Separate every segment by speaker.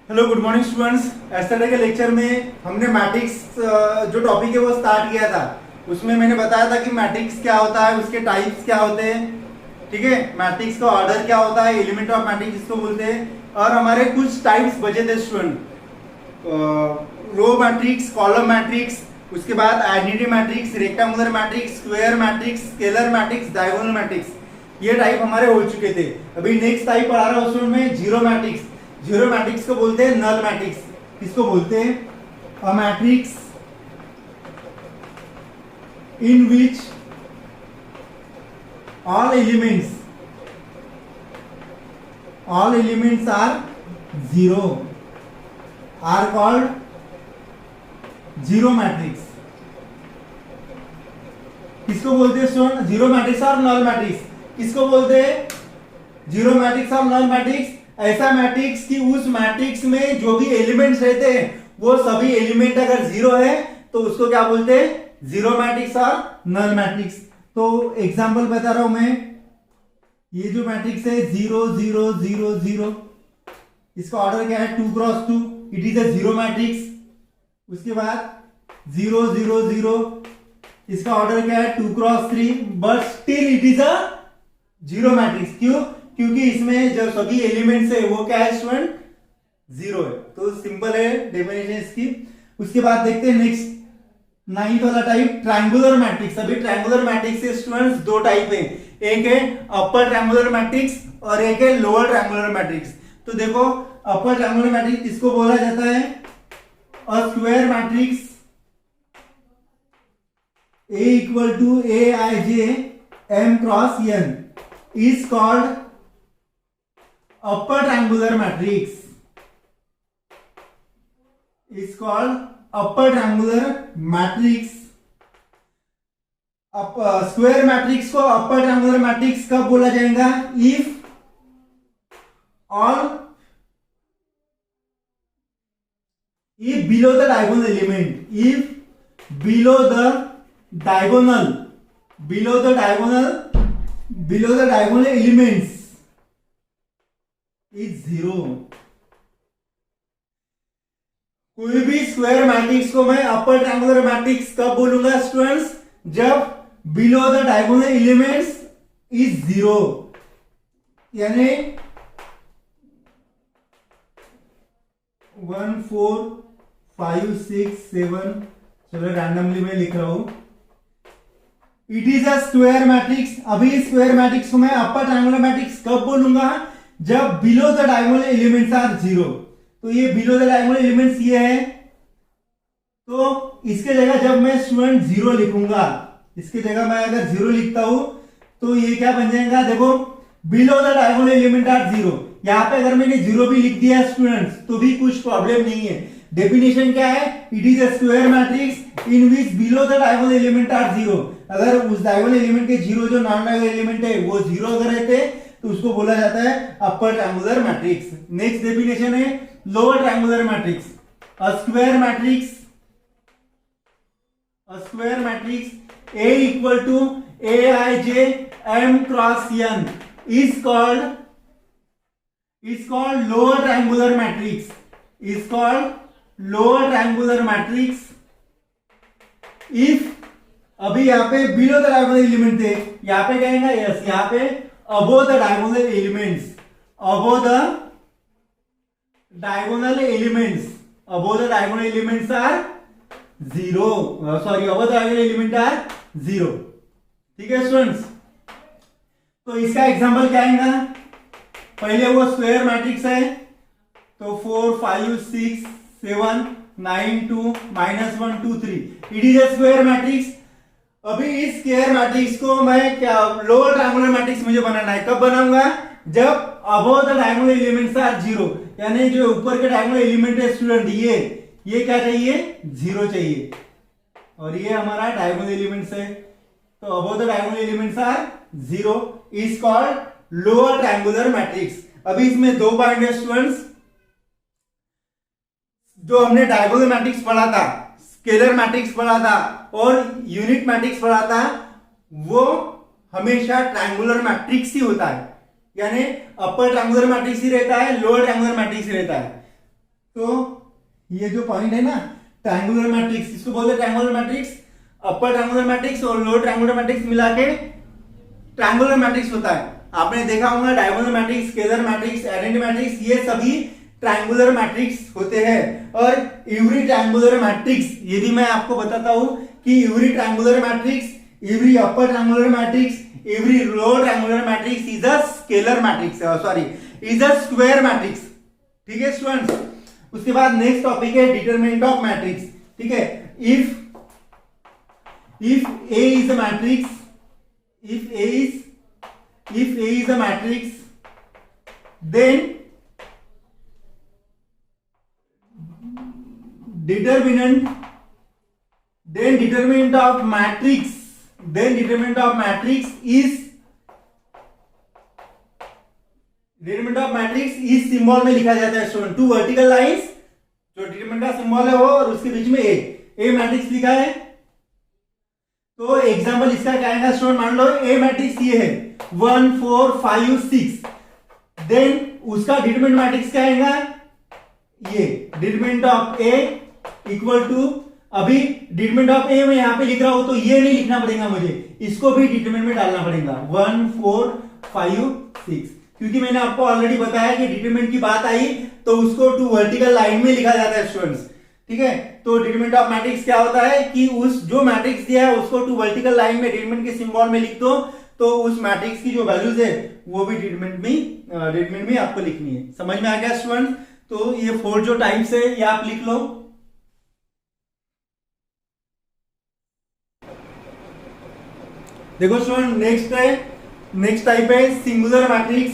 Speaker 1: Hello good morning students. Yesterday के lecture में हमने मैट्रिक्स जो टॉपिक है वो स्टार्ट किया था। उसमें मैंने बताया था कि मैट्रिक्स क्या होता है, उसके टाइप्स क्या होते हैं, ठीक है, मैट्रिक्स का ऑर्डर क्या होता है, एलिमेंट ऑफ मैट्रिक्स जिसको बोलते हैं। और हमारे कुछ टाइप्स बचे थे student, row matrix, column matrix, उसके बाद identity matrix, rectangular matrix, square matrix, scalar matrix, diagonal matrix. ये टाइप हमारे हो चुके थे। अभी नेक्स्ट टाइप पढ़ा रहा हूँ स्टूडेंट में, जीरो मैट्रिक्स। जीरो मैट्रिक्स को बोलते हैं नल मैट्रिक्स। किसको बोलते हैं? A matrix in which all elements are zero are called zero matrix. किसको बोलते हैं स्टूडेंट? जीरो मैट्रिक्स और नल मैट्रिक्स। किसको बोलते हैं? जीरो मैट्रिक्स और नल मैट्रिक्स। ऐसा मैट्रिक्स कि उस मैट्रिक्स में जो भी एलिमेंट्स रहते हैं वो सभी एलिमेंट अगर जीरो है तो उसको क्या बोलते हैं? जीरो मैट्रिक्स और नल मैट्रिक्स। तो एग्जांपल बता रहा हूं मैं। ये जो मैट्रिक्स है 0 0 0 0, इसका ऑर्डर क्या है? 2 cross 2, it is a zero matrix. उसके बाद 0 0 0, इसका ऑर्डर क्या है? 2 cross 3, but still it is a zero matrix. क्यों? क्योंकि इसमें जो सभी एलिमेंट्स है वो क्या है स्टूडेंट? जीरो है। तो सिंपल है डेफिनेशन इसकी। उसके बाद देखते हैं नेक्स्ट 9th वाला टाइप, ट्रायंगुलर मैट्रिक्स। अभी ट्रायंगुलर मैट्रिक्स के स्टूडेंट्स दो टाइप है, एक है अपर ट्रायंगुलर मैट्रिक्स और एक है लोअर ट्रायंगुलर मैट्रिक्स। तो देखो, अपर ट्रायंगुलर मैट्रिक्स किसको बोला जाता है? अ square matrix A equal to Aij M cross N is called upper triangular matrix. Is called upper triangular matrix. Square matrix को अपर ट्रायंगुलर मैट्रिक्स कब बोला जाएगा? If below the diagonal element, if below the diagonal elements is zero. कोई भी square matrix को मैं upper triangular matrix कब बोलूंगा स्टूडेंट्स? जब below the diagonal elements is zero, यानी 1 4 5 6 7, चलो रैंडमली मैं लिख रहा हूं। It is a square matrix. अभी स्क्वायर मैट्रिक्स को मैं अपर ट्रायंगुलर मैट्रिक्स कब बोलूंगा? जब below the diagonal elements are zero. तो ये बिलो द डायगोनल एलिमेंट्स ये है, तो इसके जगह जब मैं स्टूडेंट जीरो लिखूंगा, इसके जगह मैं अगर जीरो लिखता हूं तो ये क्या बन जाएगा? देखो, below the diagonal element are zero. यहां पे अगर मैंने जीरो भी लिख दिया स्टूडेंट्स तो भी कुछ प्रॉब्लम नहीं है। डेफिनेशन क्या है? It is a square matrix in which below the diagonal element are zero. अगर उस डायगोनल एलिमेंट के जीरो जो नॉन डायगोनल एलिमेंट है वो जीरो अगर रहते तो उसको बोला जाता है upper triangular matrix. Next definition है lower triangular matrix. A square matrix A equal to Aij M cross N is called lower triangular matrix. Is called lower triangular matrix if अभी यहाँ पे बिलो द डायगोनल एलिमेंट थे, यहाँ पे कहेंगे yes, यहाँ पे above the diagonal elements, above the diagonal elements are zero, sorry above the diagonal element are zero. ठीक है स्टूडेंट्स, तो इसका एग्जांपल क्या आएगा? पहले वो स्क्वायर मैट्रिक्स है, तो 4 5 6 7 9 2 -1 2 3, it is a square matrix. अभी इस स्क्वायर मैट्रिक्स को मैं क्या लोअर ट्रायंगुलर मैट्रिक्स मुझे बनाना है। कब बनाऊंगा? जब above the diagonal elements are zero, यानी जो ऊपर के डायगोनल एलिमेंट है स्टूडेंट ये क्या चाहिए? जीरो चाहिए। और ये हमारा डायगोनल एलिमेंट्स है, तो above the diagonal elements are zero is called lower triangular matrix. अभी इसमें दो पॉइंट है स्टूडेंट्स। जो हमने डायगोनल मैट्रिक्स पढ़ा था, स्केलर मैट्रिक्स पढ़ा था और यूनिट मैट्रिक्स पढ़ा था, वो हमेशा ट्रायंगुलर मैट्रिक्स ही होता है। यानी अपर ट्रायंगुलर मैट्रिक्स ही रहता है, लोअर ट्रायंगुलर मैट्रिक्स ही रहता है। तो ये जो पॉइंट है ना ट्रायंगुलर मैट्रिक्स, इसको बोलते हैं ट्रायंगुलर मैट्रिक्स। अपर ट्रायंगुलर मैट्रिक्स और लोअर ट्रायंगुलर मैट्रिक्स मिला के ट्रायंगुलर मैट्रिक्स होता है। आपने देखा होगा diagonal matrix, scalar matrix, identity matrix, ये सभी ट्रायंगुलर मैट्रिक्स होते हैं। और एवरी ट्रायंगुलर मैट्रिक्स, ये भी मैं आपको बताता हूं कि every triangular matrix, every upper triangular matrix, every lower triangular matrix is a scalar matrix, sorry is a square matrix. ठीक है स्टूडेंट्स। उसके बाद नेक्स्ट टॉपिक है डिटरमिनेंट ऑफ मैट्रिक्स। ठीक है, if A is a matrix, if A is a matrix, then determinant of matrix is symbol में लिखा जाता है स्टूडेंट। टू वर्टिकल लाइंस, जो डिटरमिनेंट का सिंबल है वो, और उसके बीच में ए मैट्रिक्स लिखा है। तो एग्जांपल इसका क्या आएगा स्टूडेंट, मान लो ए मैट्रिक्स ये है 1 4 5 6, देन उसका डिटरमिनेंट मैट्रिक्स क्या आएगा, ये determinant of A equal to, अभी डिटरमिनेंट ऑफ ए में यहां पे लिख रहा हूं तो ये नहीं लिखना पड़ेगा मुझे, इसको भी डिटरमिनेंट में डालना पड़ेगा 1 4 5 6, क्योंकि मैंने आपको ऑलरेडी बताया कि डिटरमिनेंट की बात आई तो उसको टू वर्टिकल लाइन में लिखा जाता है स्टूडेंट्स। ठीक है, तो डिटरमिनेंट ऑफ मैट्रिक्स क्या होता है कि उस जो मैट्रिक्स दिया है उसको टू वर्टिकल लाइन में डिटरमिनेंट के सिंबल में लिख दो, तो उस मैट्रिक्स की जो वैल्यूज है वो भी डिटरमिनेंट में आपको लिखनी है। समझ में आ गया स्टूडेंट? तो ये 4 जो टाइप्स है ये आप लिख लो। देखो स्टूडेंट, नेक्स्ट टाइप है singular matrix,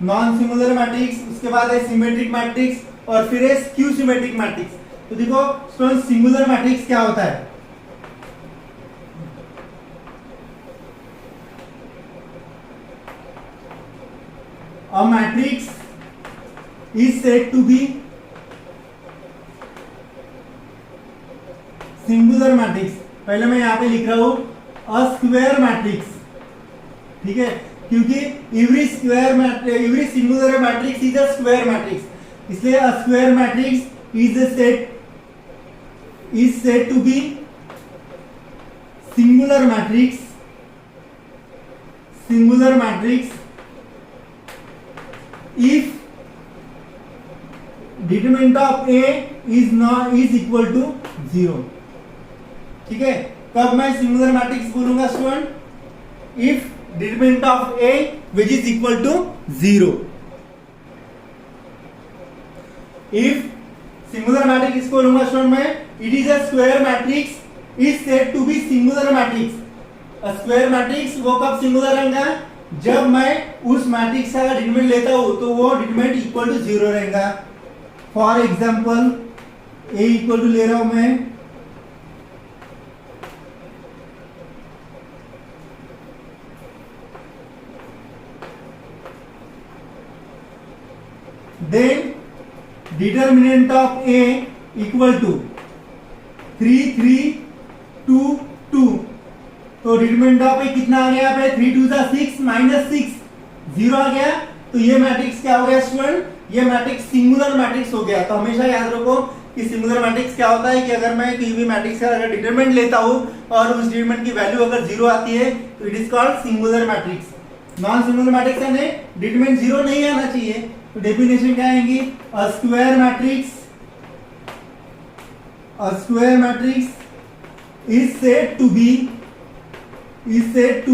Speaker 1: non singular matrix, उसके बाद है सिमेट्रिक मैट्रिक्स और फिर है स्क्यू सिमेट्रिक मैट्रिक्स। तो देखो स्टूडेंट, सिंगुलर मैट्रिक्स क्या होता है, a matrix is said to be singular matrix. पहले मैं यहां पे लिख रहा हूं अ स्क्वायर मैट्रिक्स। ठीक है, क्योंकि every singular matrix is a square matrix, इसलिए a square matrix is said to be singular matrix if determinant of A is equal to 0। ठीक है, कब मैं सिंगुलर मैट्रिक्स बोलूंगा student, if determinant of A which is equal to 0। if singular matrix इसको बोलूंगा student मैं, it is a square matrix is said to be singular matrix। Square matrix वो कब सिंगुलर रहेगा, जब मैं उस मैट्रिक्स का डिटरमिनेंट लेता हूं तो वो डिटरमिनेंट इक्वल टू 0 रहेगा। For example A equal to ले रहा हूं मैं then determinant of A equal to 3 3 2 2, तो डिटरमिनेंट ऑफ ए कितना आ गया पे 3 2 6 माइनस 6 0 आ गया। तो ये मैट्रिक्स क्या हो गया स्टूडेंट, ये मैट्रिक्स सिंगुलर मैट्रिक्स हो गया। तो हमेशा याद रखो कि सिंगुलर मैट्रिक्स क्या होता है कि अगर मैं किसी भी मैट्रिक्स का अगर डिटरमिनेंट लेता हूं और उस डिटरमिनेंट की वैल्यू अगर 0 आती है तो it is called singular matrix. Non singular matrix है डिटरमिनेंट 0 नहीं आना चाहिए, तो डेफिनेशन क्या आएगी, a square matrix is said to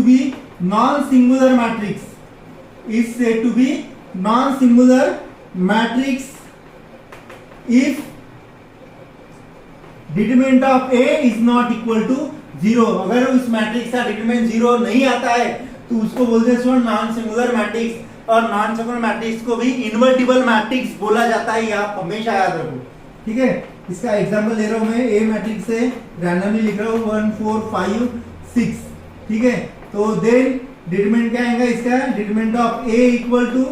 Speaker 1: be non-singular matrix if determinant of A is not equal to 0। अगर उस मैट्रिक्स का डिटरमिनेंट 0 नहीं आता है तो उसको बोलते हैं नॉन सिंगुलर मैट्रिक्स, और नॉन सिंगुलर मैट्रिक्स को भी इन्वर्टिबल मैट्रिक्स बोला जाता है, ये आप हमेशा याद रखो। ठीक है, इसका एग्जांपल ले रहा हूं मैं, ए मैट्रिक्स से रैंडमली लिख रहा हूं 1 4 5 6। ठीक है, तो देन डिटरमिनेंट क्या आएगा इसका, determinant of A equal to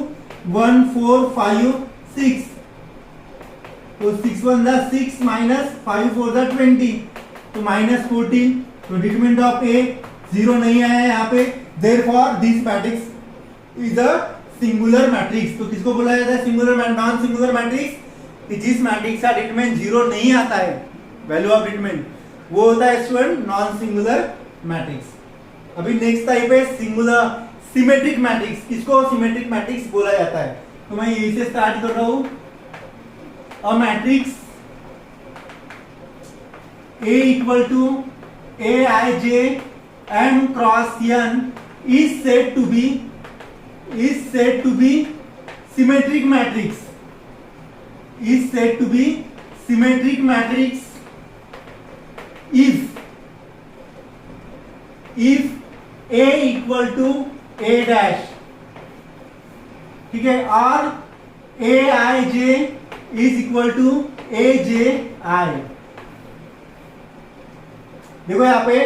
Speaker 1: 1 4 5 6, तो 6 1 6 माइनस 5 4 20, तो माइनस 14। तो डिटरमिनेंट ऑफ ए 0 नहीं आया है यहाँ पे, therefore this matrix is a singular matrix. तो किसको बोला जाता है सिंगुलर नॉन सिंगुलर मैट्रिक्स, कि जिस मैट्रिक्स का डिटरमिनेंट जीरो नहीं आता है, वैल्यू ऑफ डिटरमिनेंट, वो होता है स्टूडेंट नॉन सिंगुलर मैट्रिक्स। अभी नेक्स्ट टाइप है सिंगुलर सिमेट्रिक मैट्रिक्स। किसको सिमेट्रिक मैट्रिक्स बोला जाता है? तो मैं यही से स्टार्ट कर रहा हूं। अ matrix A equal to Aij M cross n is said to be symmetric matrix. Is said to be symmetric matrix if A equal to A dash, ठीक है, और Aij is equal to Aj। देखो यहाँ पे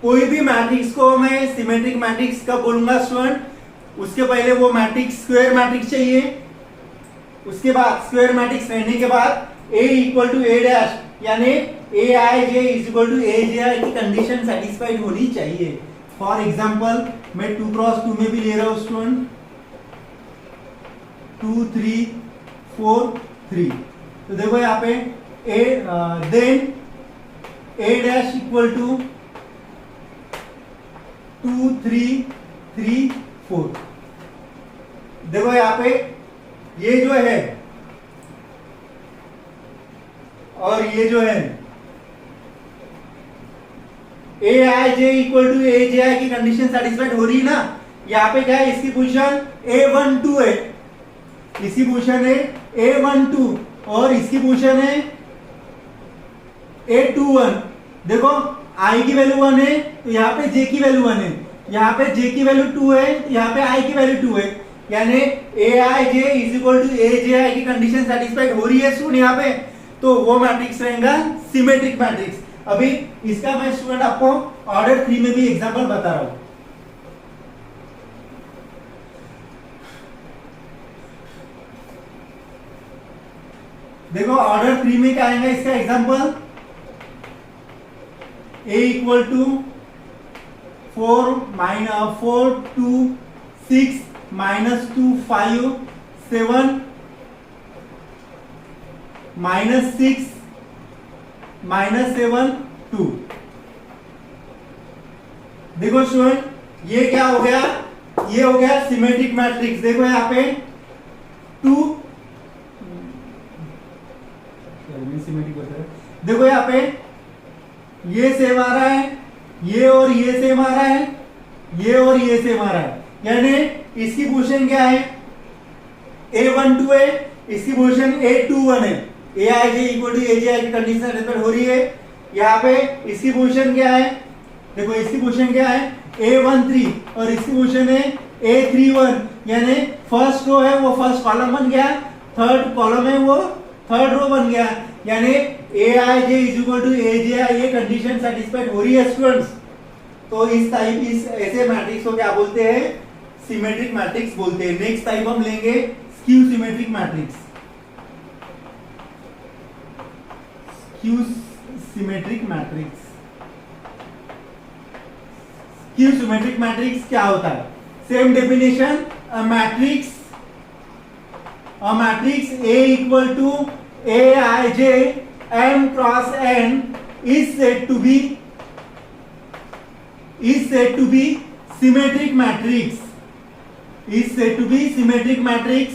Speaker 1: कोई भी matrix को मैं सिमेट्रिक मैट्रिक्स कब बोलूंगा स्टूडेंट? उसके पहले वो मैट्रिक्स स्क्वायर मैट्रिक्स चाहिए, उसके बाद स्क्वायर मैट्रिक्स रहने के बाद A equal to A dash यानी Aij is equal to Aj की कंडीशन सेटिस्फाइड होनी चाहिए। फॉर एग्जांपल मैं 2 क्रॉस 2 में भी ले रहा हूं स्टूडेंट, 2 3 4 3। तो देखो यहाँ पे then A dash equal to 2 3 3 4। देखो यहाँ पे ये जो है और ये जो है Aij इक्वल टू Aj की कंडीशन सेटिस्फाइड हो रही है ना। यहाँ पे क्या है, इसकी पोजीशन A12 है, इसकी पोजीशन है A12 और इसकी पोजीशन है A21। देखो I की वैल्यू 1 है तो यहाँ पे J की वैल्यू 1 है, यहाँ पे J की वैल्यू 2 है तो यहाँ पे I की वैल्यू 2 है, यानी Aij is equal to Aj की कंडीशन सेटिस्फाइड हो रही है स्टूडेंट यहाँ पे, तो वो मैट्रिक्स रहेगा सिमेट्रिक मैट्रिक्स। अभी इसका मैं स्टूडेंट आपको ऑर्डर 3 में भी एग्जांपल बता रहा हूं। देखो ऑर्डर 3 में क्या आएगा इसका एग्जांपल, A इक्वल टू 4 2 6 -2 5 7 -6 -7 2। देखो स्टूडेंट ये क्या हो गया, ये हो गया सिमेट्रिक मैट्रिक्स। देखो यहाँ पे 2 सिमेट्रिक होता है, देखो यहाँ पे ये सेम आ रहा है, ये और ये सेम आ रहा है, ये और ये सेम आ रहा है, यानी इसकी पोजीशन क्या है A12 है, इसकी पोजीशन A21 है। Aij इक्वल टू Aj की कंडीशन सेटिस्फाइड हो रही है। यहाँ पे इसकी पोजीशन क्या है, देखो इसकी पोजीशन क्या है A13 और इसकी पोजीशन है A31, यानी फर्स्ट रो है वो फर्स्ट कॉलम बन गया, थर्ड कॉलम है वो थर्ड रो बन गया, यानी Aij is equal to Aj ये कंडीशन सेटिस्फाइड हो रही है स्टूडेंट्स। तो इस ऐसे मैट्रिक्स को क्या बोलते हैं, सिमेट्रिक मैट्रिक्स बोलते हैं। नेक्स्ट टाइप हम लेंगे skew symmetric matrix. Skew symmetric matrix, skew symmetric matrix क्या होता है? Same definition, a matrix A equal to Aij M cross n is said to be symmetric matrix, is said to be symmetric matrix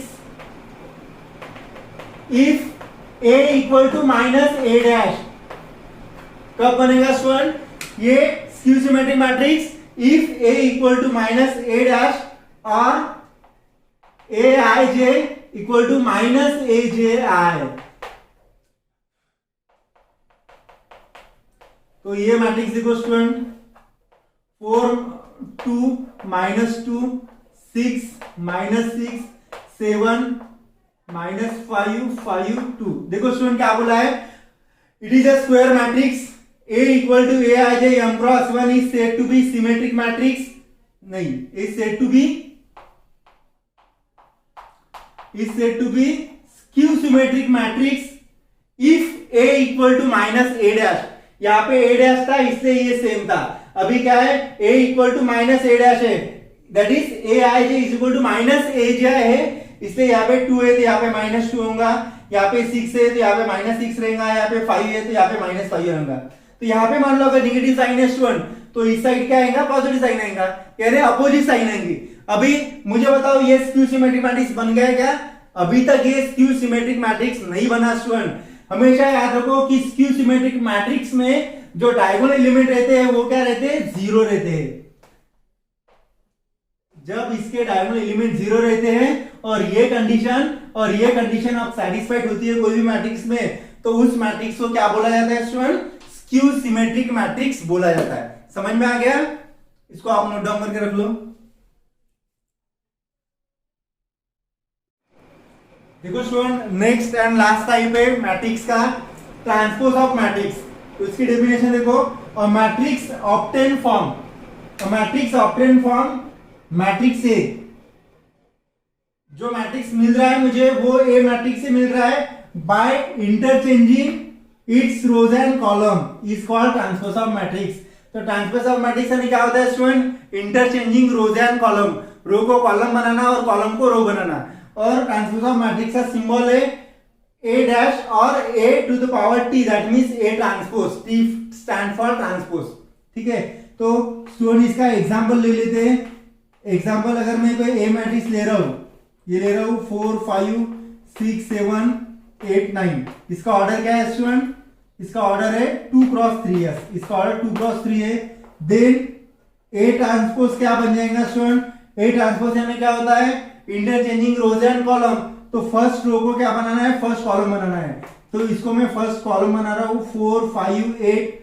Speaker 1: if A equal to minus A dash. कब बनेगा student ये skew symmetric matrix? If A equal to minus A dash और Aij equal to minus Aj। तो ये matrix देखो student 4 2 -2 6 -6 7 -5 5 2। देखो student क्या बोला है, it is a square matrix A equal to Aij M cross 1 is said to be symmetric matrix, नहीं is said to be skew symmetric matrix if A equal to minus A dash. यहाँ पे A dash था इसलिए ये same था, अभी क्या है A equal to minus A dash है, that is Aij is equal to minus Aj है, इसलिए यहाँ पे 2 है तो यहाँ पे -2 होगा, यहाँ पे 6 है तो यहाँ पे -6 रहेगा, यहाँ पे 5 है तो यहाँ पे -5 रहेगा। तो यहाँ पे मान लो अगर नेगेटिव साइन है स्टूडेंट, तो इस साइड क्या आएगा, पॉजिटिव साइन आएगा, कह रहे अपोजिट साइन आएंगे। अभी मुझे बताओ ये स्क्यू सिमेट्रिक मैट्रिक्स बन गया क्या? अभी तक ये स्क्यू सिमेट्रिक मैट्रिक्स नहीं बना स्टूडेंट। हमेशा याद रखो कि स्क्यू सिमेट्रिक मैट्रिक्स में जो डायगोनल एलिमेंट रहते हैं वो क्या रहते हैं, 0 रहते हैं। जब इसके डायगोनल एलिमेंट 0 रहते हैं और ये कंडीशन अब सेटिस्फाइड होती है कोई भी मैट्रिक्स में, तो उस मैट्रिक्स को क्या बोला जाता है स्टूडेंट? स्क्यू सिमेट्रिक मैट्रिक्स बोला जाता है। समझ में आ गया? इसको आप नोट डाउन करके रख लो। देखो student, next and last type है मैट्रिक्स का ट्रांसपोज ऑफ मैट्रिक्स। तो इसकी डेफिनेशन देखो, और matrix obtain form matrix A, जो मैट्रिक्स मिल रहा है मुझे वो ए मैट्रिक्स से मिल रहा है by interchanging its rows and column is called transpose of matrix. तो ट्रांसपोज ऑफ मैट्रिक्स यानी क्या होता है student? Interchanging rows and column, row को कॉलम बनाना और कॉलम को रो बनाना। और ट्रांसपोज ऑफ मैट्रिक्स का सिंबल है ए डैश और A to the power T, that means A transpose, T stand for transpose. ठीक है, तो स्टूडेंट इसका एग्जांपल ले लेते हैं। एग्जांपल अगर मैं कोई ए मैट्रिक्स ले रहा हूं, ये ले रहा हूं 4 5 6 7 8 9, इसका ऑर्डर क्या है स्टूडेंट? इसका ऑर्डर है 2 क्रॉस 3 है, इसका ऑर्डर 2 क्रॉस 3 है। देन ए ट्रांसपोज क्या बन जाएगा स्टूडेंट? ए ट्रांसपोज यानी क्या होता है? Interchanging rows and column. तो फर्स्ट रो को क्या बनाना है? फर्स्ट कॉलम बनाना है। तो इसको मैं फर्स्ट कॉलम बना रहा हूं 4 5 8,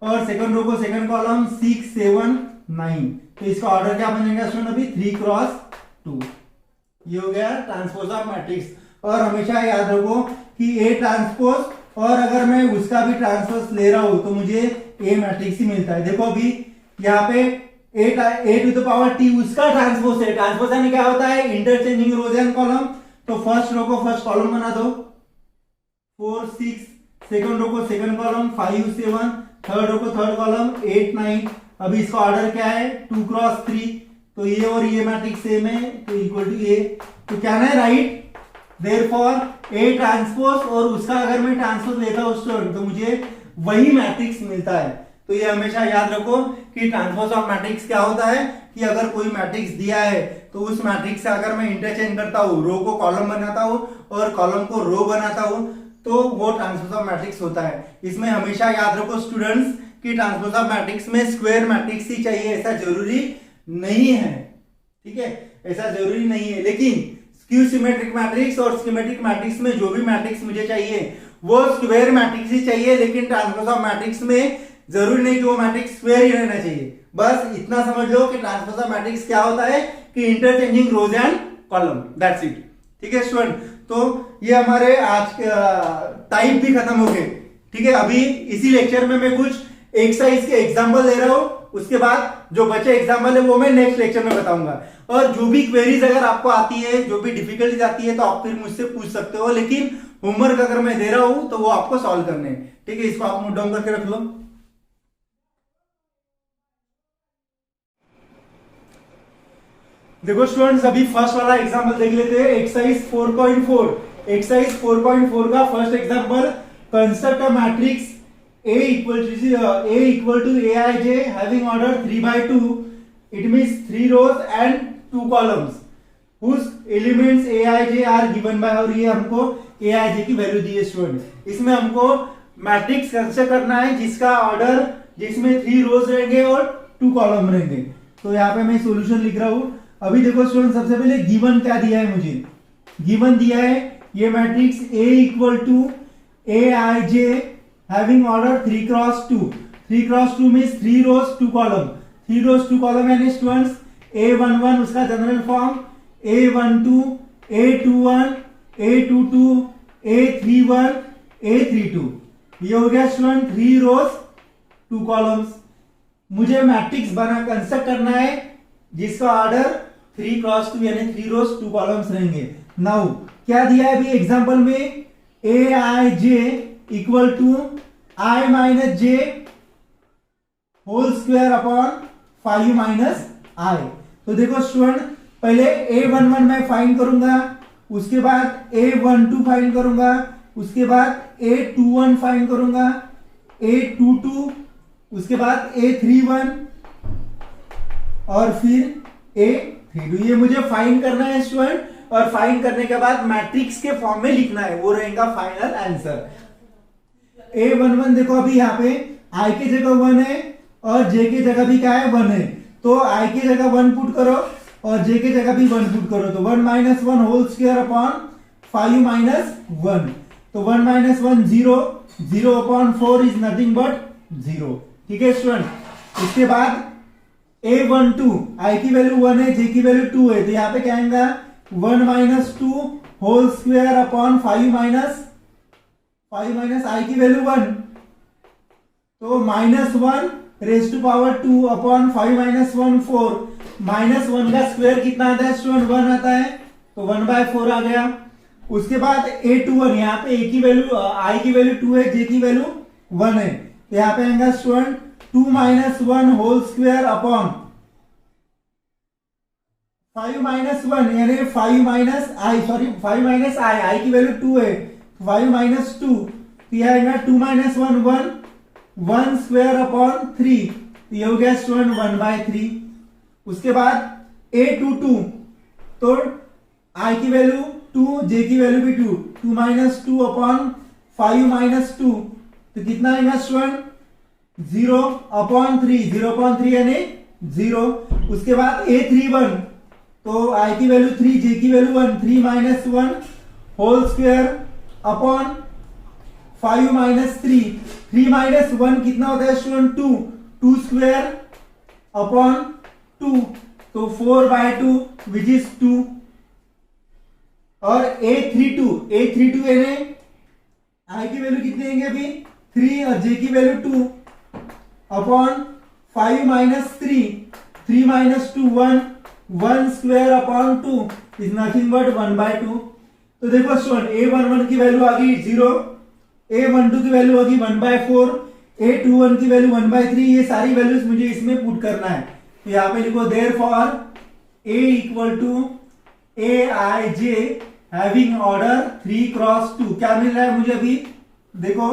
Speaker 1: और सेकंड रो को सेकंड कॉलम 6 7 9। तो इसका ऑर्डर क्या बनेगा स्टूडेंट? अभी 3 क्रॉस 2। ये हो गया ट्रांसपोज ऑफ मैट्रिक्स। और हमेशा याद रखो कि ए ट्रांसपोज, और अगर मैं उसका भी ट्रांसपोज ले रहा हूं तो मुझे ए मैट्रिक्स ही मिलता है। देखो अभी यहाँ पे A to the power T उसका ट्रांसपोज है। ट्रांसपोज यानी क्या होता है? Interchanging rows and column. तो फर्स्ट रो को फर्स्ट कॉलम बना दो 4 6, सेकंड रो को सेकंड कॉलम 5 7, थर्ड रो को थर्ड कॉलम 8 9। अभी इसका ऑर्डर क्या है? 2 क्रॉस 3। तो ये और ये मैट्रिक्स सेम है, तो इक्वल टू ए। तो क्या है? राइट देयरफॉर ए ट्रांसपोज, और उसका अगर मैं ट्रांसपोज लेता हूं स्टूडेंट तो मुझे वही मैट्रिक्स मिलता है। तो ये हमेशा याद रखो कि ट्रांसपोज ऑफ मैट्रिक्स क्या होता है कि अगर कोई मैट्रिक्स दिया है तो उस मैट्रिक्स से अगर मैं इंटरचेंज करता हूँ, रो को कॉलम बनाता हूँ और कॉलम को रो बनाता हूँ, तो वो ट्रांसपोज ऑफ मैट्रिक्स होता है। इसमें हमेशा याद रखो स्टूडेंट्स कि ट्रांसपोज ऑफ मैट्रिक्स में स्क्वायर मैट्रिक्स ही चाहिए, ऐसा जरूरी नहीं है। ठीक है, ऐसा जरूरी नहीं है। लेकिन स्क्यू सिमेट्रिक मैट्रिक्स और सिमेट्रिक मैट्रिक्स में जो भी मैट्रिक्स मुझे चाहिए वो स्क्वायर मैट्रिक्स ही चाहिए। लेकिन ट्रांसपोज ऑफ मैट्रिक्स में जरूरी नहीं कि वो मैट्रिक्स स्क्वायर ही रहना चाहिए। बस इतना समझ लो कि ट्रांसपोज ऑफ मैट्रिक्स क्या होता है कि interchanging rows and column, that's it. ठीक है स्टूडेंट, तो ये हमारे आज टाइप भी खत्म हो गए। ठीक है, अभी इसी लेक्चर में मैं कुछ एक्सरसाइज के एग्जांपल दे रहा हूं, उसके बाद जो बचे एग्जांपल है वो मैं नेक्स्ट लेक्चर में बताऊंगा। और जो भी क्वेरीज अगर आपको आती है, जो भी डिफिकल्टीज आती है, तो आप फिर मुझसे पूछ सकते हो। लेकिन होमवर्क अगर मैं दे रहा हूं तो वो आपको सॉल्व करने हैं। ठीक है, इसको आप नोट डाउन करके रख लो। देखो स्टूडेंट्स, अभी फर्स्ट वाला एग्जांपल देख लेते हैं, एक्सरसाइज 4.4। एक्सरसाइज 4.4 का first example, construct a matrix A equal to Aij having order 3/2, it means 3 rows and 2 columns whose elements Aij are given by, और ये हमको Aij की वैल्यू दी है स्टूडेंट। इसमें हमको मैट्रिक्स कंस्ट्रक्ट करना है जिसका ऑर्डर, जिसमें 3 रोज रहेंगे और 2 कॉलम रहेंगे। तो यहाँ पे मैं सॉल्यूशन लिख रहा हूं। अभी देखो स्टूडेंट, सबसे पहले गिवन क्या दिया है मुझे? गिवन दिया है ये matrix A equal to Aij having order 3 cross 2. 3 cross 2 means 3 rows 2 column. 3 rows 2 column यानी स्टूडेंट्स A11 उसका general form, A12, A21, A22, A31, A32। ये हो गया स्टूडेंट 3 rows 2 columns। मुझे मैट्रिक्स बना कंस्ट्रक्ट करना है जिसका ऑर्डर 3 cross 2 यानी 3 rows 2 columns रहेंगे। नाउ क्या दिया है अभी एग्जांपल में? Aij equal to I minus J whole square upon 5 minus I। तो देखो स्टूडेंट, पहले A11 मैं फाइंड करूंगा, उसके बाद A12 फाइंड करूंगा, उसके बाद A21 फाइंड करूंगा, A22, उसके बाद A31 और फिर A32। ये मुझे फाइंड करना है स्टूडेंट, और फाइंड करने के बाद मैट्रिक्स के फॉर्म में लिखना है, वो रहेगा फाइनल आंसर। A11 देखो अभी यहाँ पे I की जगह 1 है और J की जगह भी क्या है 1 है, तो I की जगह 1 पुट करो और J की जगह भी 1 पुट करो, तो 1 minus 1 whole square upon 5 minus 1, तो 1 minus 1 0, 0 upon 4 is nothing but 0। ठीक है स्टूडेंट। इसके बाद A12 I की वैल्यू 1 है, J की वैल्यू 2 है, तो यहाँ पे क्या आएगा 1 minus 2 whole square upon 5 minus I की वैल्यू 1, तो minus 1 raise to power 2 upon 5 minus 1 4, minus 1 का स्क्वायर कितना आता है स्टूडेंट 1 आता है, तो 1/4 आ गया। उसके बाद A21 यहाँ पे A की वैल्यू I की वैल्यू 2 है, J की वैल्यू 1 है, तो यहाँ पे आएगा student 2 minus 1 whole square upon 5 minus 1 यानी 5 माइनस I की वैल्यू 2 है, 5 माइनस 2, तो यह आएगा 2 माइनस 1 1 स्क्वायर अपॉन 3, तो ये हो गया स्टूडेंट 1/3। उसके बाद A22 तो I की वैल्यू 2, J की वैल्यू भी 2, 2 माइनस 2 अपॉन 5 माइनस 2, तो कितना आएगा स्टूडेंट 0 अपॉन 3, 0 अपॉन 3 यानी 0। उसके बाद A31 तो I की वैल्यू 3, J की value 1, 3 minus 1 whole square upon 5 minus 3, 3 minus 1 कितना होता है स्टूडेंट 2, 2 स्क्वायर अपॉन 2, तो 4/2 विच इज 2। और A32 यानी I की वैल्यू कितनी आएंगे अभी 3 और J की value 2 upon 5 minus 3, 3 minus 2 1 square upon 2 is nothing but 1/2। तो देखो स्टूडेंट A11 की वैल्यू आ गई 0, A12 की वैल्यू होगी 1/4, A21 की वैल्यू 1/3, ये सारी वैल्यूज मुझे इसमें पुट करना है, तो यहाँ पे लिखो therefore A equal to Aij having order 3x2। क्या मिल रहा है मुझे अभी देखो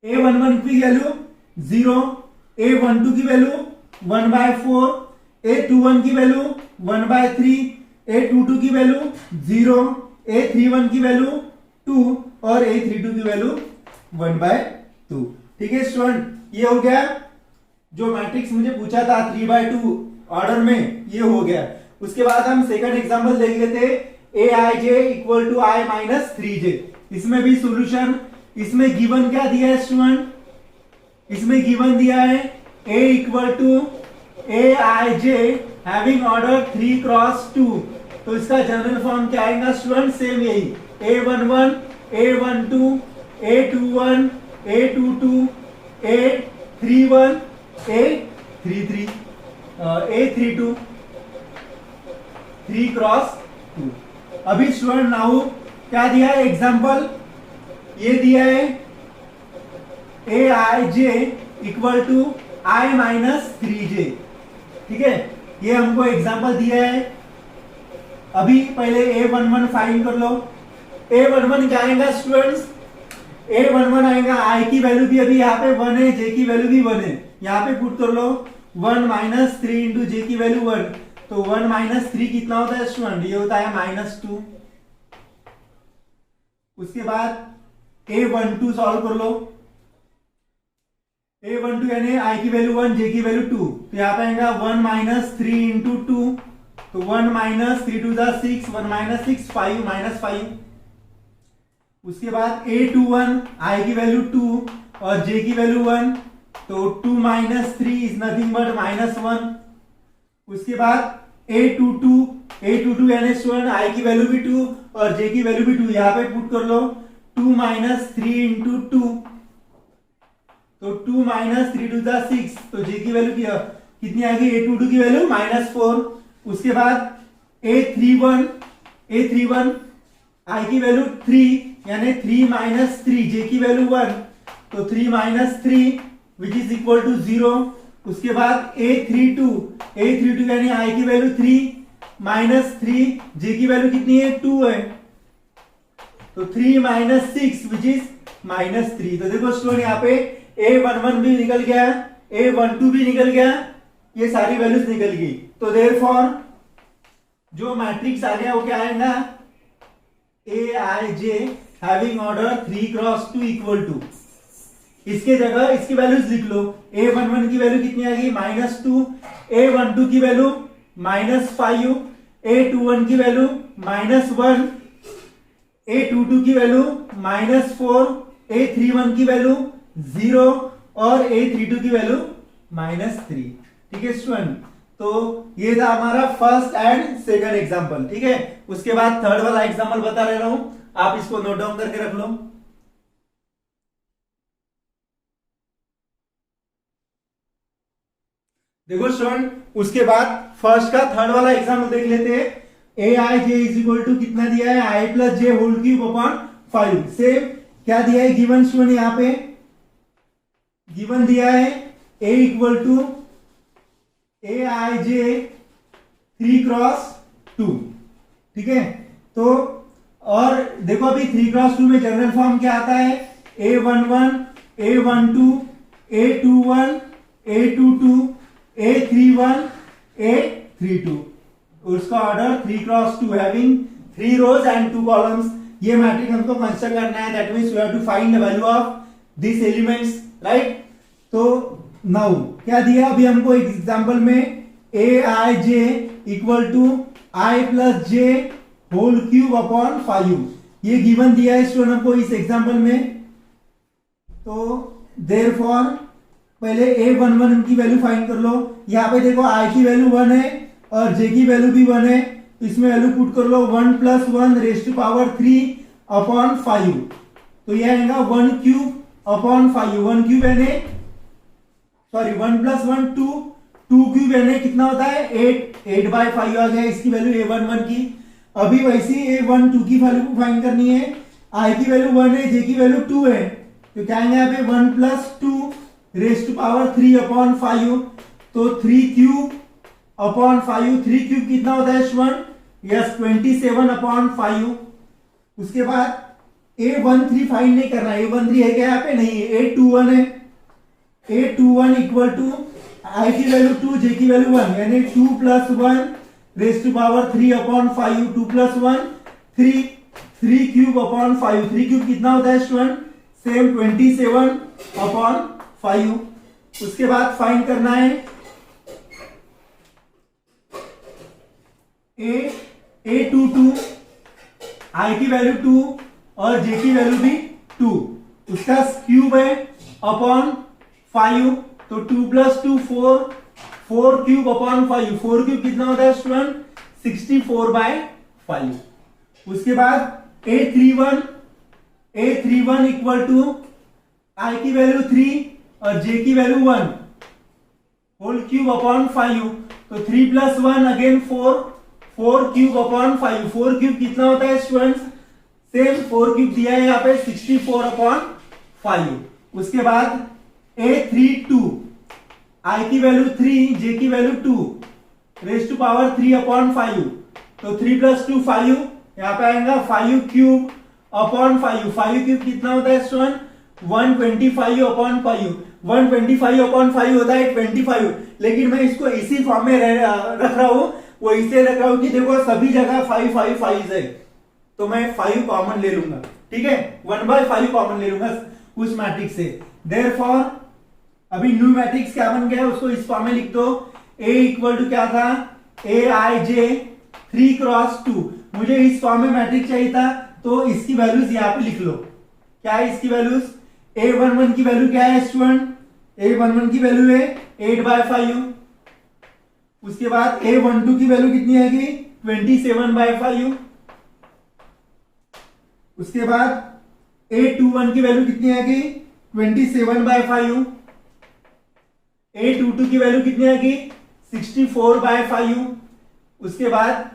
Speaker 1: A11 की वैल्यू 0, A12 की वैल्यू 1/4, A21 की वैल्यू 1/3, A22 की वैल्यू 0, A31 की वैल्यू 2 और A32 की वैल्यू 1/2। ठीक है स्टूडेंट, ये हो गया जो मैट्रिक्स मुझे पूछा था 3/2 ऑर्डर में, ये हो गया। उसके बाद हम सेकंड एग्जांपल देख लेते हैं Aij equal to I minus 3j। इसमें भी सॉल्यूशन, इसमें गिवन क्या दिया है स्टूडेंट, इसमें गिवन दिया है A equal to Aij having order 3x2, तो इसका जनरल फॉर्म क्या आएगा स्टूडेंट, सेम यही A11 A12 A21 A22 A31 A33 A32 3x2। अभी स्टूडेंट नाउ क्या दिया है एग्जांपल, ये दिया है Aij equal to I minus 3j। ठीक है, ये हमको एग्जांपल दिया है। अभी पहले A11 फाइंड कर लो। A11 क्या आएगा स्टूडेंट्स, A11 आएगा I की वैल्यू भी अभी यहाँ पे 1 है, J की वैल्यू भी 1 है, यहाँ पे पुट कर लो 1 माइनस 3 इंटू J की वैल्यू 1, तो 1 माइनस 3 कितना होता है स्टूडेंट, ये होता है -2। उसके बाद A12 सॉल्व कर लो। A12 यानी I की वैल्यू 1, J की वैल्यू 2, तो यहाँ पे आएगा 1 माइनस 3 इंटू 2, तो 1 minus 3 to the 6, 1 minus 6 5 minus 5। उसके बाद A21 I की वैल्यू 2 और J की वैल्यू 1, तो 2 माइनस 3 इज नथिंग बट -1। उसके बाद A22 यानी स्टूडेंट I की वैल्यू भी 2 और J की वैल्यू भी 2, यहाँ पे पुट कर लो 2 माइनस 3 इंटू 2, तो 2 माइनस 3 टू द 6, तो J की वैल्यू कितनी आएगी, A22 की वैल्यू -4। उसके बाद A31 I की वैल्यू 3 यानी 3 माइनस 3, J की वैल्यू 1, तो 3 minus 3 which is equal to 0। उसके बाद A32 यानी I की वैल्यू 3 -3, जे की वैल्यू कितनी है 2 है, तो 3 - 6 विच इज -3। तो देखो स्टूडेंट यहाँ पे A11 भी निकल गया, A12 भी निकल गया, ये सारी वैल्यूज निकल गई। तो देयरफॉर जो मैट्रिक्स आ गया वो क्या आएगा, Aij having order 3 cross 2 equal to, इसके जगह इसकी वैल्यूज लिख लो। A11 की वैल्यू कितनी आ गई -2, A12 की वैल्यू -5, A21 की वैल्यू -1, A22 की वैल्यू -4, A31 की वैल्यू 0 और A32 की वैल्यू -3। ठीक है स्टूडेंट, तो ये था हमारा फर्स्ट एंड सेकंड एग्जांपल। ठीक है, उसके बाद थर्ड वाला एग्जांपल बता रहा हूं, आप इसको नोट डाउन करके रख लो। देखो स्टूडेंट, उसके बाद फर्स्ट का थर्ड वाला एग्जांपल देख लेते हैं। Aij इज इक्वल टू कितना दिया है, i plus j whole cube upon 5। Same क्या दिया है गिवन स्टूडेंट, यहां पे गिवन दिया है a equal to Aij 3 cross 2। ठीक है, तो और देखो अभी 3 क्रॉस 2 में जनरल फॉर्म क्या आता है, A11, A12, A21, A22, A31, A32, उसका order 3 cross 2 having 3 rows and 2 columns. ये मैट्रिक्स हमको कंस्ट्रक्ट करना है, that means we have to find the value of this elements, right. तो नाउ क्या दिया अभी हमको एग्जांपल में, Aij equal to i plus j whole cube upon 5, ये गिवन दिया है स्टूडेंट हमको इस एग्जांपल में। तो देयरफॉर पहले A11 की वैल्यू फाइंड कर लो। यहाँ पे देखो i की वैल्यू 1 है और j की वैल्यू भी 1 है, तो इसमें वैल्यू पुट कर लो 1 + 1 रेज़ टू पावर 3 अपॉन 5। तो यह आएगा 1 क्यूब अपॉन 5, 1 क्यूब यानी सॉरी 1 + 1 2, 2 क्यूब यानी कितना होता है 8, 8/5 आ गया इसकी वैल्यू A11 की। अभी वैसी A12 की वैल्यू फाइंड करनी है, i की वैल्यू 1 है, j की वैल्यू 2 है, तो क्या आएगा यहाँ पे 1 + 2 रेज़ टू पावर 3 अपॉन 5, तो 3 क्यूब अपॉन 5, 3 क्यूब कितना होता है स्टूडेंट, यस 27 अपॉन 5। उसके बाद A13 फाइंड नहीं करना, A13 है क्या यहाँ पे, नहीं है, A21 है, A21 इक्वल टू i की वैल्यू 2, j की वैल्यू 1 यानी 2 + 1 raise to power 3 upon 5, 2 + 1 3, 3 cube upon 5, 3 cube कितना होता है स्टूडेंट, सेम 27 अपॉन 5। उसके बाद फाइंड करना है A22, i की वैल्यू 2 और j की वैल्यू भी 2, उसका क्यूब है अपॉन 5, तो 2 + 2 4, 4 क्यूब अपॉन 5, 4 क्यूब कितना होता है स्टूडेंट 64/5। उसके बाद A31 इक्वल टू i की वैल्यू 3 और j की वैल्यू 1 होल क्यूब अपॉन 5, तो 3 + 1 अगेन 4, 4 क्यूब अपॉन 5, 4 क्यूब कितना होता है स्टूडेंट्स, सेम 4 क्यूब दिया है यहाँ पे 64/5। उसके बाद A32, i की वैल्यू 3, j की value 2 raise to power 3 upon 5, तो 3 + 2 5, यहाँ पे आएगा 5 क्यूब अपॉन 5, 5 क्यूब कितना होता है स्टूडेंट 125 अपॉन 5, 125 अपॉन 5 होता है 25, लेकिन मैं इसको इसी फॉर्म में रख रहा हूं, वो इससे रख रहा हूं कि देखो सभी जगह 5 5 5 है, तो मैं 5 कॉमन ले लूंगा। ठीक है, 1/5 कॉमन ले लूंगा उस मैट्रिक्स से। देयरफॉर अभी न्यू मैट्रिक्स क्या बन गया उसको इस फॉर्म में लिख दो, A इक्वल टू क्या था Aij 3 क्रॉस 2। मुझे इस फॉर्म में मैट्रिक्स चाहिए था, तो इसकी वैल्यूज यहाँ पे लिख लो। क्या है इसकी वैल्यूज, A11 की वैल्यू क्या है स्टूडेंट, A11 की वैल्यू है 8/5। उसके बाद A12 की वैल्यू कितनी आएगी 27/5। उसके बाद A21 की वैल्यू कितनी आएगी 27/5। A22 की वैल्यू कितनी आएगी 64/5। उसके बाद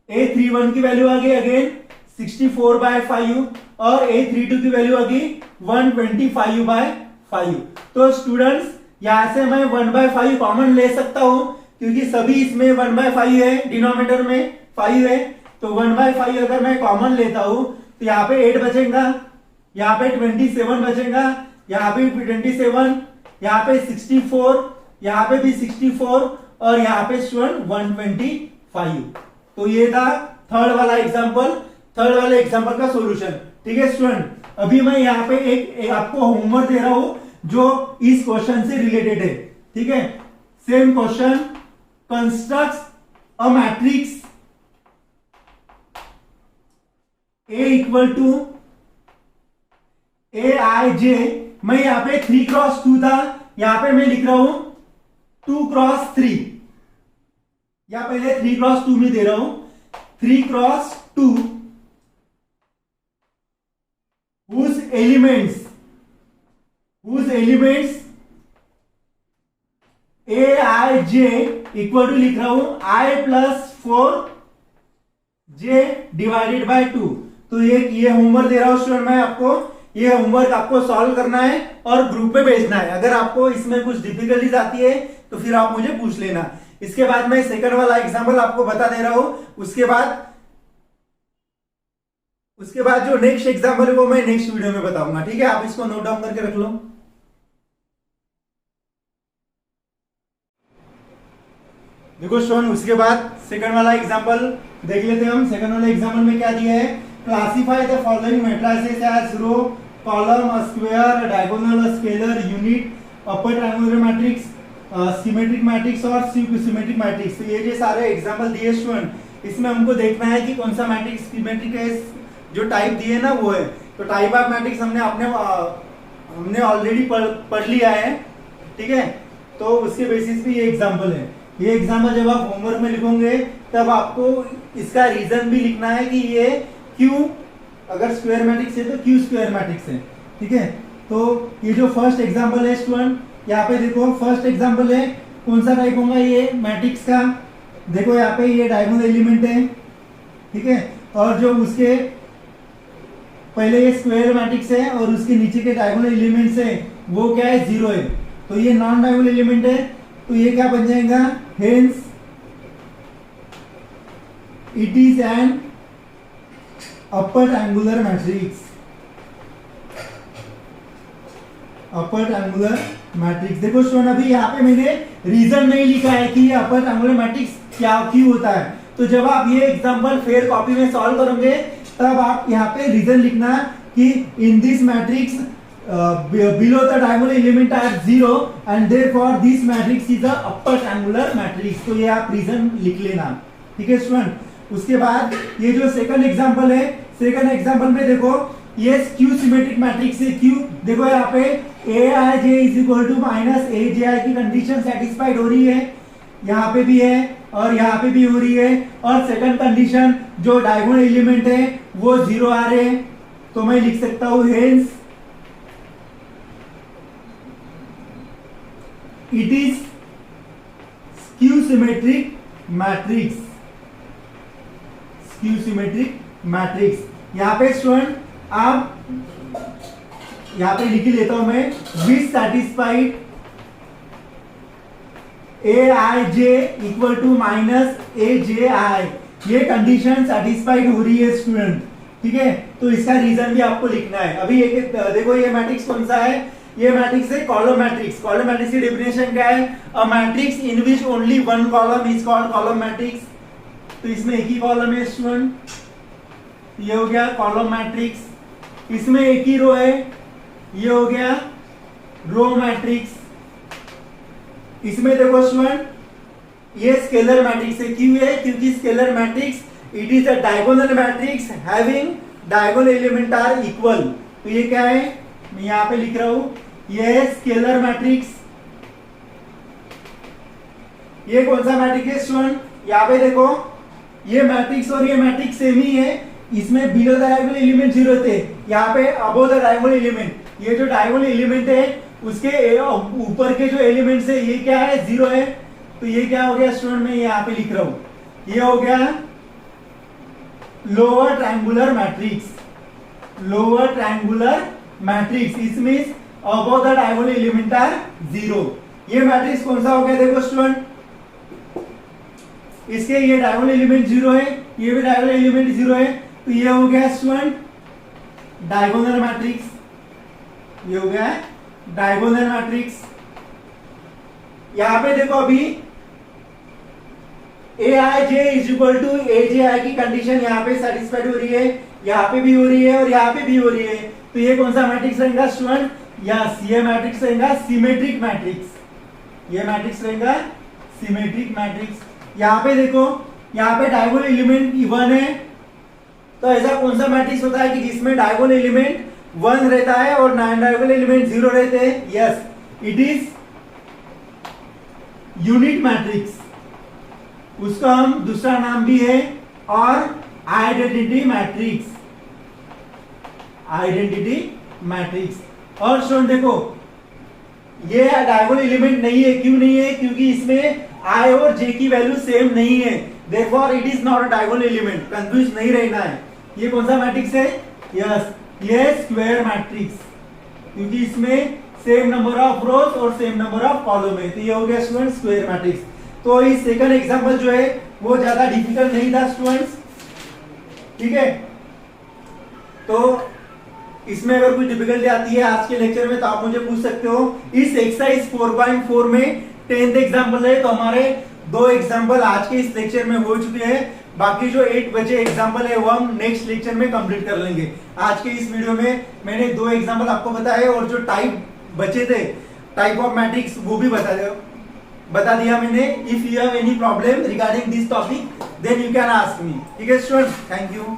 Speaker 1: A31 की वैल्यू आ गई अगेन 64/5 और A32 की वैल्यू आ गई 125/5। तो स्टूडेंट्स यहां से मैं 1/5 कॉमन ले सकता हूं, क्योंकि सभी इसमें 1/5 है, डिनोमिनेटर में 5 है, तो 1/5 अगर मैं कॉमन लेता हूं तो यहाँ पे 8 बचेगा, यहाँ पे 27 बचेगा, यहाँ पे 27, यहाँ पे 64, यहाँ पे भी 64 और यहाँ पे स्टूडेंट 125। तो ये था थर्ड वाला एग्जांपल का सॉल्यूशन। ठीक है स्टूडेंट, अभी मैं यहाँ पे एक आपको होमवर्क दे रहा हूं जो इस क्वेश्चन से रिलेटेड है। ठीक है, same question, construct a matrix A equal to AIJ। मैं यहाँ पे 3x2 था, यहां पे मैं लिख रहा हूं 2x3, या पहले 3x2 में दे रहा हूं 3x2 whose elements AIJ equal to लिख रहा हूं I+4J डिवाइडेड बाय 2। तो ये होमवर्क दे रहा हूं स्टूडेंट मैं आपको, ये होमवर्क आपको सॉल्व करना है और ग्रुप पे भेजना है। अगर आपको इसमें कुछ डिफिकल्टीज आती है तो फिर आप मुझे पूछ लेना। इसके बाद मैं सेकंड वाला एग्जांपल आपको बता दे रहा हूं, उसके बाद जो नेक्स्ट एग्जांपल है वो मैं नेक्स्ट वीडियो में बताऊंगा। ठीक है, आप इसको नोट डाउन करके रख लो। देखो स्टूडेंट, उसके बाद सेकंड वाला एग्जांपल देख लेते हैं हम। सेकंड वाला एग्जांपल में क्या दिया है, classify the following matrices as row, column, square, diagonal, scalar, unit, upper triangular matrix, symmetric matrix और सिमेट्रिक मैट्रिक्स। तो ये जो सारे एग्जांपल दिए स्टूडेंट, इसमें हमको देखना है कि कौन सा मैट्रिक्स सिमेट्रिक है, जो टाइप दिए ना वो है। तो टाइप ऑफ मैट्रिक्स हमने ऑलरेडी पढ़ लिया है। ठीक है, तो उसके बेसिस पे ये एग्जांपल है। ये एग्जांपल जब आप होमवर्क में लिखोगे तब आपको इसका रीजन भी लिखना है कि ये क्यों, अगर स्क्वायर मैट्रिक्स है तो क्यों स्क्वायर मैट्रिक्स है। ठीक है, तो ये जो फर्स्ट एग्जांपल है स्टूडेंट, यहाँ पे देखो फर्स्ट एग्जांपल है, कौन सा टाइप होगा ये मैट्रिक्स का। देखो यहाँ पे ये डायगोनल एलिमेंट है। ठीक है, और जो उसके पहले ये स्क्वायर मैट्रिक्स है और उसके नीचे के डायगोनल एलिमेंट्स है वो क्या है, 0 है। तो ये नॉन डायगोनल एलिमेंट है, तो ये क्या बन जाएगा, hence it is an upper triangular matrix. Upper triangular matrix. देखो स्टूडेंट, अभी यहाँ पे मैंने रीजन नहीं लिखा है कि ये अपर ट्रायंगुलर मैट्रिक्स क्या क्यों होता है। तो जब आप ये एग्जांपल फेयर कॉपी में सॉल्व करोगे तब आप यहाँ पे रीजन लिखना कि in this matrix below the diagonal element are 0 and therefore this matrix is a upper triangular matrix। तो ये आप रीजन लिख लेना। ठीक है स्टूडेंट, उसके बाद ये जो सेकंड एग्जांपल है, सेकंड एग्जांपल में देखो ये क्यू सिमेट्रिक मैट्रिक्स है। क्यू देखो यहाँ पे AIJ is equal to minus AJI की कंडीशन सेटिस्फाइड हो रही है, यहाँ पे भी है और यहाँ पे भी हो रही है। और सेकंड कंडीशन जो डायगोनल एलिमेंट है वो 0 आ रहे हैं, तो मैं लिख सकता हूं hence it is skew symmetric matrix. Skew symmetric matrix. यहां पे स्टूडेंट आप यहां पे लिख लेता हूं मैं, which satisfied AIJ equal to minus AJI, ये कंडीशन सेटिस्फाइड हो रही है स्टूडेंट। ठीक है, तो इसका रीजन भी आपको लिखना है। अभी एक देखो ये मैट्रिक्स कौन सा है, ये मैट्रिक्स है कॉलम मैट्रिक्स। कॉलम मैट्रिक्स की डेफिनेशन क्या है, a matrix in which only one column is called column matrix. तो इसमें एक ही कॉलम है स्टूडेंट, ये हो गया कॉलम मैट्रिक्स। इसमें एक ही रो है, ये हो गया रो मैट्रिक्स। इसमें देखो स्टूडेंट ये स्केलर मैट्रिक्स है। क्यों है, क्योंकि scalar matrix it is a diagonal matrix having diagonal element are equal. तो ये क्या है, मैं यहां पे लिख रहा हूं, ये है स्केलर मैट्रिक्स। ये कौन सा मैट्रिक्स है स्टूडेंट, यहाँ पे देखो ये मैट्रिक्स और ये मैट्रिक्स सेम ही है। इसमें बिलो द डायगोनल एलिमेंट 0 थे, यहाँ पे अबव द डायगोनल एलिमेंट। ये जो डायगोनल एलिमेंट है उसके ऊपर के जो एलिमेंट्स है ये क्या है, 0 है। तो ये क्या हो गया स्टूडेंट, मैं यहाँ पे लिख रहा हूं, ये हो गया lower triangular matrix. Lower triangular matrix it means above the diagonal element are 0। ये मैट्रिक्स कौन सा हो गया, देखो स्टूडेंट इसके ये डायगोनल एलिमेंट 0 है, ये भी डायगोनल एलिमेंट 0 है, तो ये हो गया स्टूडेंट डायगोनल मैट्रिक्स, ये हो गया डायगोनल मैट्रिक्स। यहां पे देखो अभी Aij is equal to AJI की कंडीशन यहाँ पे सेटिस्फाइड हो रही है, यहाँ पे भी हो रही है और यहाँ पे भी हो रही है, तो ये कौन सा मैट्रिक्स रहेगा स्टूडेंट? यस, ये मैट्रिक्स रहेगा सिमेट्रिक मैट्रिक्स, ये मैट्रिक्स रहेगा सिमेट्रिक मैट्रिक्स। यहाँ पे देखो, यहाँ पे डायगोनल एलिमेंट 1 है, तो ऐसा कौन सा मैट्रिक्स होता है कि जिसमें डायगोनल एलिमेंट 1 रहता है और नॉन डायगोनल एलिमेंट 0 रहते हैं? Yes, it is unit matrix, उसका हम दूसरा नाम भी है और आइडेंटिटी मैट्रिक्स, आइडेंटिटी मैट्रिक्स। और स्टूडेंट देखो, ये डायगोनल एलिमेंट नहीं है, क्यों नहीं है? क्योंकि इसमें i और j की वैल्यू सेम नहीं है, therefore it is not a diagonal element. Confuse नहीं रहना है। ये कौन सा मैट्रिक्स है? यस, ये स्क्वायर मैट्रिक्स, क्योंकि इसमें सेम नंबर ऑफ रोज और सेम नंबर ऑफ कॉलम है, तो ये हो गया स्टूडेंट स्क्वायर मैट्रिक्स। तो इस सेकंड एग्जांपल जो है वो ज्यादा डिफिकल्ट नहीं था स्टूडेंट्स, ठीक है। तो इसमें अगर कोई डिफिकल्टी आती है आज के लेक्चर में तो आप मुझे पूछ सकते हो। इस एक्सरसाइज 4.4 में 10th एग्जांपल है, तो हमारे 2 एग्जांपल आज के इस लेक्चर में हो चुके हैं, बाकी जो 8 बजे एग्जांपल है वो हम नेक्स्ट लेक्चर में कंप्लीट कर लेंगे। आज के इस वीडियो में मैंने 2 एग्जांपल आपको बताए और जो टाइप बचे थे, टाइप ऑफ मैट्रिक्स, वो भी बता दिया मैंने। If you have any problem regarding this topic then you can ask me, ठीक है स्टूडेंट, थैंक यू।